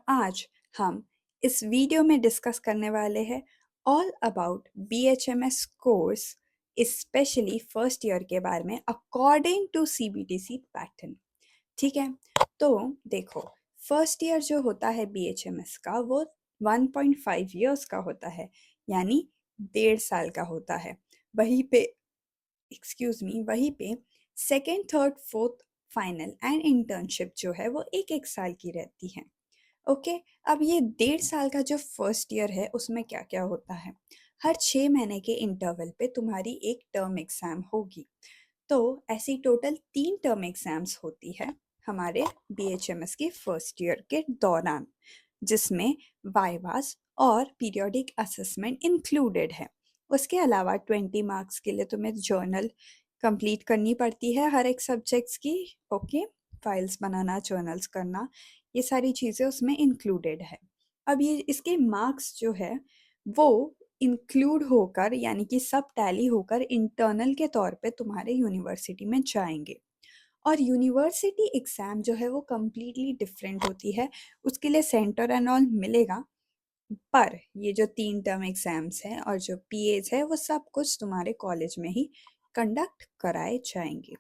आज हम इस वीडियो में डिस्कस करने वाले हैं all about BHMS course, specially first year के बारे में अकॉर्डिंग टू CBTC पैटर्न। ठीक है, तो देखो, फर्स्ट ईयर जो होता है BHMS का वो 1.5 ईयर्स का होता है, यानी 1.5 साल का होता है। वहीं पे वहीं पे second third fourth final and internship जो है वो एक एक साल की रहती है। ओके, अब ये 1.5 साल का जो फर्स्ट ईयर है उसमें क्या क्या होता है। हर 6 महीने के इंटरवल पे तुम्हारी एक टर्म एग्जाम होगी। तो ऐसी टोटल 3 टर्म एग्जाम्स होती है हमारे BHMS के फर्स्ट ईयर के दौरान, जिसमें वाइवास और पीरियोडिक असेसमेंट इंक्लूडेड है। उसके अलावा 20 मार्क्स के लिए तुम्हें जर्नल कंप्लीट करनी पड़ती है हर एक सब्जेक्ट्स की। ओके, फाइल्स बनाना, जर्नल्स करना, ये सारी चीज़ें उसमें इंक्लूडेड है। अब ये इसके मार्क्स जो है वो इंक्लूड होकर, यानी कि सब टैली होकर इंटरनल के तौर पे तुम्हारे यूनिवर्सिटी में जाएंगे। और यूनिवर्सिटी एग्ज़ाम जो है वो कम्प्लीटली डिफरेंट होती है। उसके लिए सेंटर एंड ऑल मिलेगा, पर ये जो 3 टर्म एग्ज़ाम्स हैं और जो PAs है वो सब कुछ तुम्हारे कॉलेज में ही कंडक्ट कराए जाएंगे।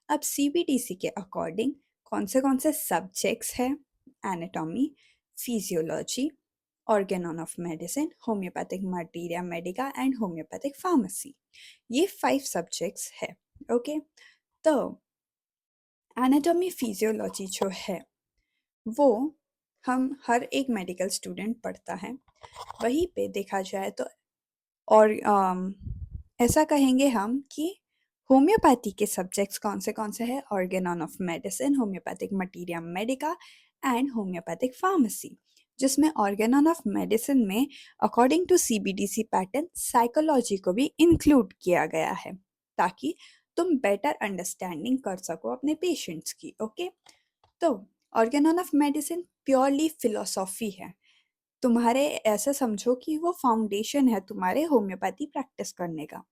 अब CBTC के अकॉर्डिंग कौन से सब्जेक्ट्स हैं? Anatomy, physiology, Organon of medicine, homoeopathic materia medica and homoeopathic pharmacy. ये 5 सब्जेक्ट्स है। ओके, तो एनाटॉमी फिजियोलॉजी जो है वो हम हर एक मेडिकल स्टूडेंट पढ़ता है। वहीं पे देखा जाए तो, और ऐसा कहेंगे हम कि होम्योपैथी के सब्जेक्ट्स कौन से हैं? Organon of medicine, homoeopathic materia medica and homoeopathic pharmacy. जिसमें ऑर्गेनॉन ऑफ मेडिसिन में according to CBDC pattern psychology को भी इंक्लूड किया गया है, ताकि तुम बेटर अंडरस्टैंडिंग कर सको अपने पेशेंट्स की। ओके, तो Organon of medicine purely philosophy है। तुम्हारे ऐसा समझो कि वो फाउंडेशन है तुम्हारे होम्योपैथी प्रैक्टिस करने का।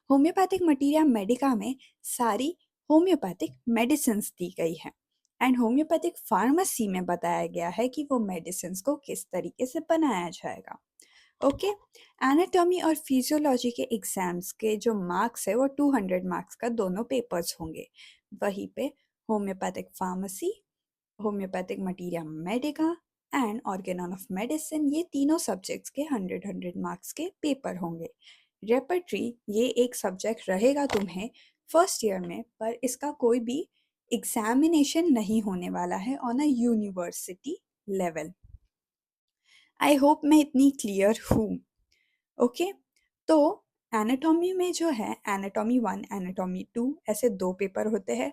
होम्योपैथिक मटीरिया मेडिका में सारी होम्योपैथिक मेडिसिन्स दी गई है, एंड होम्योपैथिक फार्मेसी में बताया गया है कि वो मेडिसिन्स को किस तरीके से बनाया जाएगा। ओके, एनाटॉमी और फिजियोलॉजी के एग्जाम्स के जो मार्क्स है वो 200 मार्क्स का दोनों पेपर्स होंगे। वहीं पे homeopathic pharmacy, homeopathic materia medica and Organon of medicine, ये तीनों सब्जेक्ट्स के 100 मार्क्स के पेपर होंगे। रेपर्टरी ये एक सब्जेक्ट रहेगा तुम्हें फर्स्ट ईयर में, पर इसका कोई भी एग्जामिनेशन नहीं होने वाला है on a university level. I hope मैं इतनी क्लियर हूँ। ओके, तो एनाटॉमी में जो है एनाटॉमी 1, एनाटॉमी 2 ऐसे 2 पेपर होते हैं।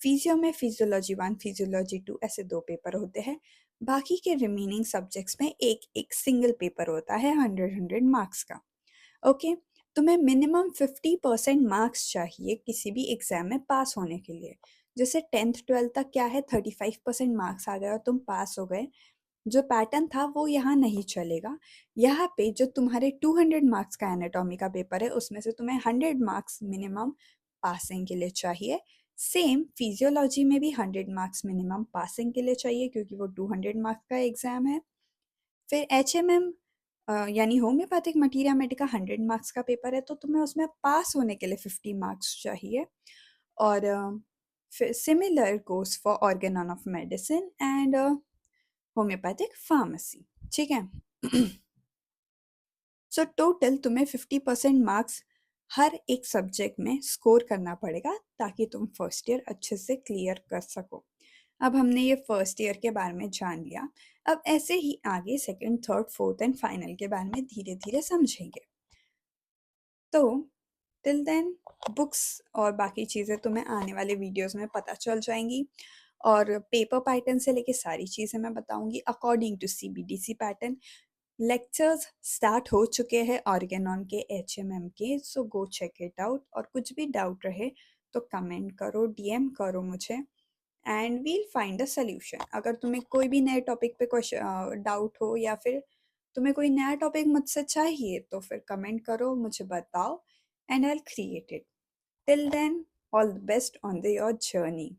फिजियो में फिजियोलॉजी 1, फिजियोलॉजी 2 ऐसे 2 पेपर होते हैं। बाकी के रिमेनिंग सब्जेक्ट्स में एक एक सिंगल पेपर होता है 100 मार्क्स का। ओके, तुम्हें मिनिमम 50% मार्क्स चाहिए किसी भी एग्जाम में पास होने के लिए। जैसे 10th 12th तक क्या है, 35% मार्क्स आ गए और तुम पास हो गए, जो पैटर्न था वो यहाँ नहीं चलेगा। यहाँ पे जो तुम्हारे 200 मार्क्स का एनाटॉमी का पेपर है उसमें से तुम्हें 100 मार्क्स मिनिमम पासिंग के लिए चाहिए। सेम फिजियोलॉजी में भी 100 मार्क्स मिनिमम पासिंग के लिए चाहिए, क्योंकि वो 200 मार्क्स का एग्जाम है। फिर HMM यानी होम्योपैथिक मटीरिया मेडिका 100 मार्क्स का पेपर है, तो तुम्हें उसमें पास होने के लिए 50 मार्क्स चाहिए। और फिर similar goes for Organon of medicine and homoeopathic pharmacy. ठीक है। सो टोटल तुम्हें 50% मार्क्स हर एक सब्जेक्ट में स्कोर करना पड़ेगा, ताकि तुम फर्स्ट ईयर अच्छे से क्लियर कर सको। अब हमने ये फर्स्ट ईयर के बारे में जान लिया। अब ऐसे ही आगे second third fourth and final के बारे में धीरे धीरे समझेंगे। तो टिल देन बुक्स और बाकी चीज़ें तुम्हें आने वाले वीडियोस में पता चल जाएंगी, और पेपर पैटर्न से लेके सारी चीज़ें मैं बताऊंगी according to CBDC pattern. Lectures start हो चुके हैं ऑर्गेनॉन के, HMM के, so go check it out. और कुछ भी डाउट रहे तो कमेंट करो, DM करो मुझे, and we'll find a solution. अगर तुम्हें कोई भी नए टॉपिक पे क्वेश्चन डाउट हो, या फिर तुम्हें कोई नया टॉपिक मुझसे चाहिए, तो फिर कमेंट करो, मुझे बताओ, and I will create it. Till then, all the best on the your journey.